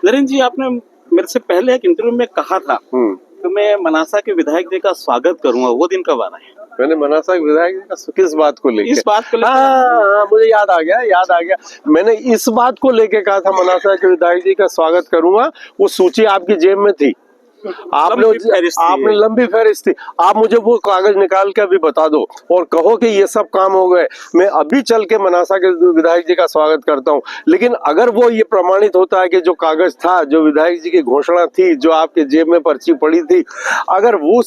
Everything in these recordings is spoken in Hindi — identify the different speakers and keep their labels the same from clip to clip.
Speaker 1: नरेंद्र जी, आपने मेरे से पहले एक इंटरव्यू में कहा था कि मैं मनासा के विधायक जी का स्वागत करूंगा, वो दिन कब आ रहा है?
Speaker 2: मैंने मनासा के विधायक जी का किस बात को लेकर?
Speaker 1: इस बात को लेकर
Speaker 2: हाँ, मुझे याद आ गया। मैंने इस बात को लेके कहा था मनासा के विधायक जी का स्वागत करूंगा। वो सूची आपकी जेब में थी, आपने लंबी फहरिस्त थी। आप मुझे वो कागज निकाल के अभी बता दो और कहो कि ये सब काम हो गए, मैं अभी चल के मनासा के विधायक जी का स्वागत करता हूँ। लेकिन अगर वो ये प्रमाणित होता है कि जो कागज था, जो विधायक जी की घोषणा थी, जो आपके जेब में पर्ची पड़ी थी, अगर वो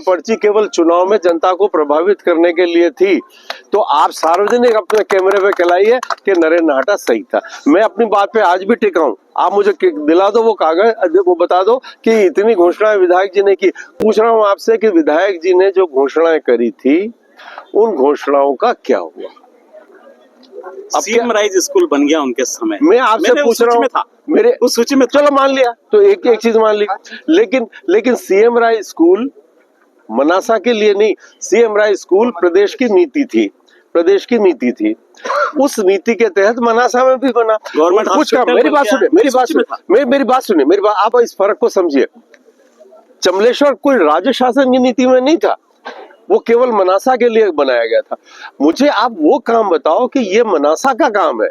Speaker 2: पर्ची केवल चुनाव में जनता को प्रभावित करने के लिए थी, तो आप सार्वजनिक अपने कैमरे पे कहलाइए कि नरेंद्र नाहटा सही था। मैं अपनी बात पे आज भी टिका हूँ। आप मुझे दिला दो वो कागज, वो बता दो कि इतनी घोषणाएं विधायक जी ने की। पूछ रहा हूँ आपसे कि विधायक जी ने जो घोषणाएं करी थी, उन घोषणाओं का क्या हुआ?
Speaker 1: सीएम राइज स्कूल बन गया उनके समय।
Speaker 2: मैं आपसे पूछ रहा हूँ, मेरे
Speaker 1: उस सूची में
Speaker 2: चलो मान लिया तो एक चीज मान ली, लेकिन सीएम राइज स्कूल मनासा के लिए नहीं, सीएम राइज स्कूल प्रदेश की नीति थी। उस नीति के तहत मनासा में भी बना
Speaker 1: गवर्नमेंट
Speaker 2: कुछ काम। मेरी बात सुनिए, आप इस फर्क को समझिए। चमलेश्वर कोई राज्य शासन की नीति में नहीं था, वो केवल मनासा के लिए बनाया गया था। मुझे आप वो काम बताओ कि ये मनासा का काम है,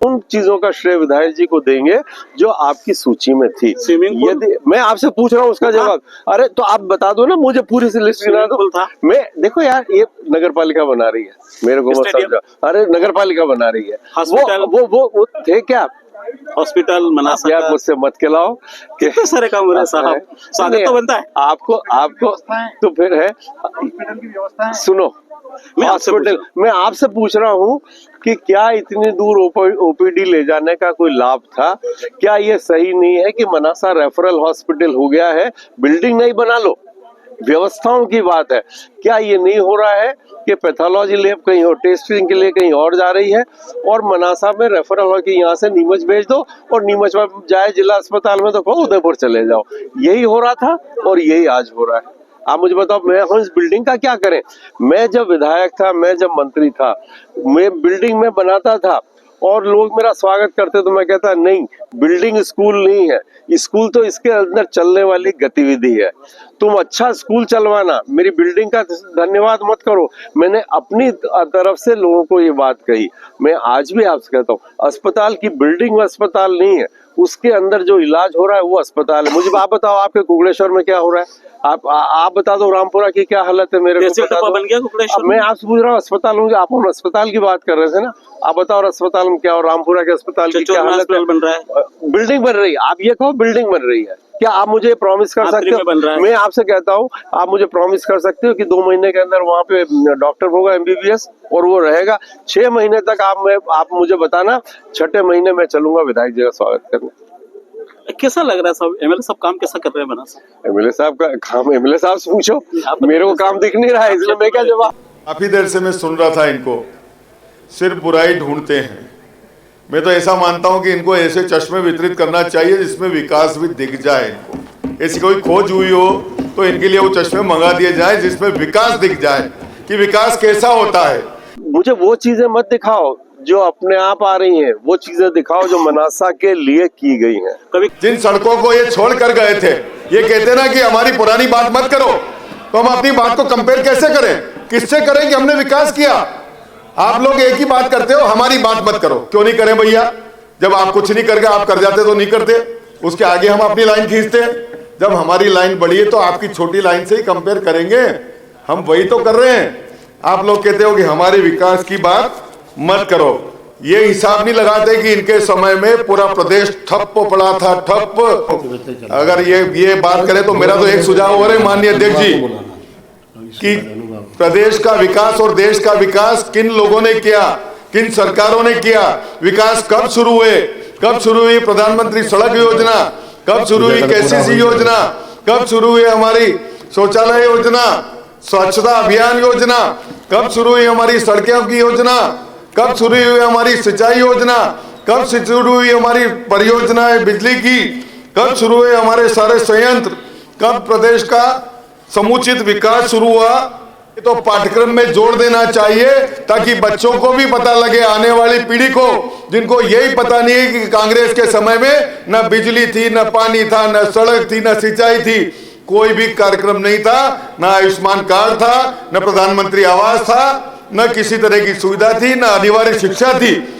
Speaker 2: उन चीजों का श्रेय विधायक जी को देंगे जो आपकी सूची में थी। यदि मैं आपसे पूछ रहा हूँ उसका जवाब, अरे तो आप बता दो ना, मुझे पूरी सी लिस्ट गिना दो। मैं देखो यार, ये नगर पालिका बना रही है, मेरे को मत समझो। अरे नगर पालिका बना रही है, वो थे क्या?
Speaker 1: हॉस्पिटल मनासा
Speaker 2: यार मुझसे मत खिलाओ,
Speaker 1: कितने सारे काम हो रहे साहब, स्वागत तो बनता है
Speaker 2: आपको तो फिर है।
Speaker 3: हॉस्पिटल की व्यवस्था है।
Speaker 2: सुनो, मैं आपसे पूछ रहा हूँ कि क्या इतनी दूर ओपीडी ले जाने का कोई लाभ था? क्या ये सही नहीं है कि मनासा रेफरल हॉस्पिटल हो गया है, बिल्डिंग नहीं बना लो, व्यवस्थाओं की बात है। क्या ये नहीं हो रहा है कि पैथोलॉजी लैब कहीं और टेस्टिंग के लिए कहीं और जा रही है और मनासा में रेफरल हो कि यहाँ से नीमच भेज दो और नीमच में जाए जिला अस्पताल में तो कहो उदयपुर चले जाओ। यही हो रहा था और यही आज हो रहा है। आप मुझे बताओ, मैं हम इस बिल्डिंग का क्या करें? मैं जब विधायक था, मैं जब मंत्री था, मैं बिल्डिंग में बनाता था और लोग मेरा स्वागत करते तो मैं कहता नहीं, बिल्डिंग स्कूल नहीं है, स्कूल तो इसके अंदर चलने वाली गतिविधि है। तुम अच्छा स्कूल चलवाना, मेरी बिल्डिंग का धन्यवाद मत करो। मैंने अपनी तरफ से लोगों को ये बात कही। मैं आज भी आपसे कहता हूँ, अस्पताल की बिल्डिंग अस्पताल नहीं है, उसके अंदर जो इलाज हो रहा है वो अस्पताल है। मुझे आप बताओ, आपके कुकड़ेश्वर में क्या हो रहा है? आप बता दो, रामपुरा की क्या हालत है मेरे को बता दो। मैं आपसे पूछ रहा हूँ अस्पताल होंगे, आप अस्पताल की बात कर रहे थे ना, आप बताओ अस्पताल में क्या, और रामपुरा के अस्पताल की क्या हालत है?
Speaker 1: बन रहा है,
Speaker 2: बिल्डिंग बन रही है। आप ये कहो बिल्डिंग बन रही है, क्या आप मुझे प्रॉमिस कर सकते हो? मैं आपसे कहता हूँ, आप मुझे प्रॉमिस कर सकते हो कि 2 महीने के अंदर वहाँ पे डॉक्टर होगा MBBS और वो रहेगा 6 महीने तक? आप मुझे बताना, 6ठे महीने में चलूंगा विधायक जी का स्वागत करने।
Speaker 1: कैसा लग रहा है सब? एमएलए साहब काम कैसा कर रहे हैं मनासा?
Speaker 2: एमएलए साहब का काम एमएलए साहब से पूछो, मेरे को काम दिख नहीं रहा है, इसलिए मैं क्या जवाब।
Speaker 4: काफी देर से मैं सुन रहा था, इनको सिर्फ बुराई ढूंढते हैं। मैं तो ऐसा मानता हूं कि इनको ऐसे चश्मे वितरित करना चाहिए जिसमें विकास भी दिख जाए। इनको ऐसी कोई खोज हुई हो तो इनके लिए वो चश्मे मंगा दिए जाए जिसमें विकास दिख जाए कि विकास कैसा होता है।
Speaker 2: मुझे वो चीजें मत दिखाओ जो अपने आप आ रही हैं, वो चीजें दिखाओ जो मनासा के लिए की गई हैं।
Speaker 4: कभी जिन सड़कों को ये छोड़ कर गए थे, ये कहते ना कि हमारी पुरानी बात मत करो, तो हम अपनी बात को कंपेयर कैसे करें? किससे करें कि हमने विकास किया? आप लोग एक ही बात करते हो, हमारी बात मत करो। क्यों नहीं करें भैया? जब आप कुछ नहीं करके आप कर जाते तो नहीं करते, उसके आगे हम अपनी लाइन खींचते हैं। जब हमारी लाइन बड़ी है तो आपकी छोटी लाइन से ही कंपेयर करेंगे, हम वही तो कर रहे हैं। आप लोग कहते हो कि हमारे विकास की बात मत करो। ये हिसाब नहीं लगाते कि इनके समय में पूरा प्रदेश ठप्प पड़ा था, ठप्प। अगर ये बात करें तो मेरा तो एक सुझाव हो रहा है माननीय अध्यक्ष जी, कि प्रदेश का विकास और देश का विकास किन लोगों ने किया, किन सरकारों ने किया, विकास कब शुरू हुई प्रधानमंत्री सड़क योजना, कब शुरू हुई KCC योजना, कब शुरू हुई हमारी शौचालय योजना, स्वच्छता अभियान योजना, कब शुरू हुई हमारी सड़कों की योजना, कब शुरू हुई हमारी सिंचाई योजना, कब शुरू हुई हमारी परियोजनाएं बिजली की, कब शुरू हुए हमारे सारे संयंत्र, कब प्रदेश का समुचित विकास शुरू हुआ, तो पाठ्यक्रम में जोड़ देना चाहिए ताकि बच्चों को भी पता लगे, आने वाली पीढ़ी को, जिनको यही पता नहीं है कि कांग्रेस के समय में न बिजली थी, न पानी था, न सड़क थी, न सिंचाई थी, कोई भी कार्यक्रम नहीं था, न आयुष्मान कार्ड था, न प्रधानमंत्री आवास था, न किसी तरह की सुविधा थी, न अनिवार्य शिक्षा थी।